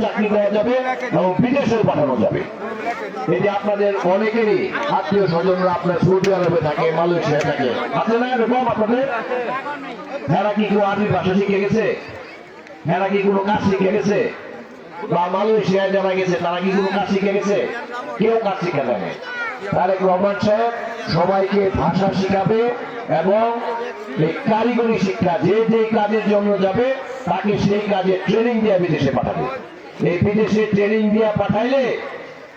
চাকরি দেওয়া যাবে এবং বিদেশেও পাঠানো যাবে। এই যে আপনাদের অনেকেরই আত্মীয় স্বজনরা আপনার সৌদি আরবে থাকে, মালয়েশিয়া থাকে, আছে না এরকম আপনাদের? এরা কি কেউ আরবি ভাষা শিখে গেছে? এরা কি কোনো কাজ শিখে গেছে? বা মালয়েশিয়ায় যারা গেছে তারা কি কোনো কাজ শিখে গেছে? কেউ কাজ শিখে যাবে। তারেক রহমান সাহেব সবাইকে ভাষা শিখাবে এবং এই কারিগরি শিক্ষা, যে যে কাজের জন্য যাবে তাকে সেই কাজে ট্রেনিং দিয়ে বিদেশে পাঠাবে। এই বিদেশে ট্রেনিং দিয়ে পাঠাইলে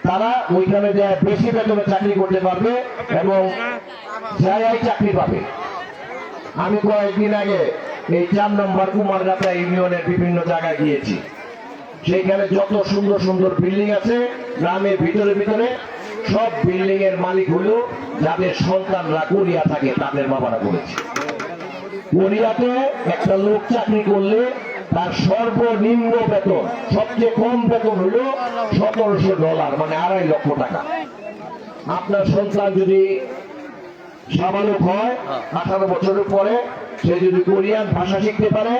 তারা ওইখানে যায় বেশি বেতনে চাকরি করতে পারবে এবং জায়গায় চাকরি পাবে। আমি কয়েকদিন আগে এই 4 নম্বর কুমারগাছা ইউনিয়নের বিভিন্ন জায়গায় গিয়েছি। সেইখানে যত সুন্দর সুন্দর বিল্ডিং আছে গ্রামের ভিতরে ভিতরে, সব বিল্ডিং এর মালিক হলো যাদের সন্তানরা কোরিয়া থাকে, তাদের বাবারা করেছে। কোরিয়াতে একটা লোক চাকরি করলে তার সর্বনিম্ন বেতন, সবচেয়ে কম বেতন হলো $1700, মানে 2.5 লক্ষ টাকা। আপনার সন্তান যদি সাবালক হয় 18 বছরের পরে, সে যদি কোরিয়ান ভাষা শিখতে পারে,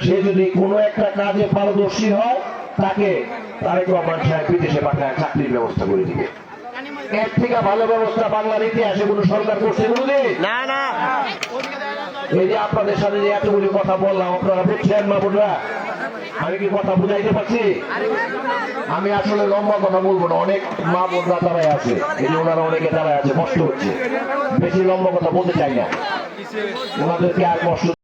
সে যদি কোনো একটা কাজে পারদর্শী হয়, তাকে তারেক রহমান সাহেব বিদেশে পাঠায় চাকরির ব্যবস্থা করে দিবে। এর থেকে ভালো ব্যবস্থা বাংলার ইতিহাসে কোন সরকার করছে কোনদিন? না না। এই যে আপনাদের সাথে যে এতগুলি কথা বললাম, আপনারা বুঝছেন মা বোনরা? আমি কি কথা বুঝাইতে পারছি? আমি আসলে লম্বা কথা বলবো না, অনেক মা বোনরা দাঁড়ায় আছে, এই যে ওনারা অনেকে দাঁড়ায় আছে, কষ্ট হচ্ছে, বেশি লম্বা কথা বলতে চাই না, ওনাদেরকে আর কষ্ট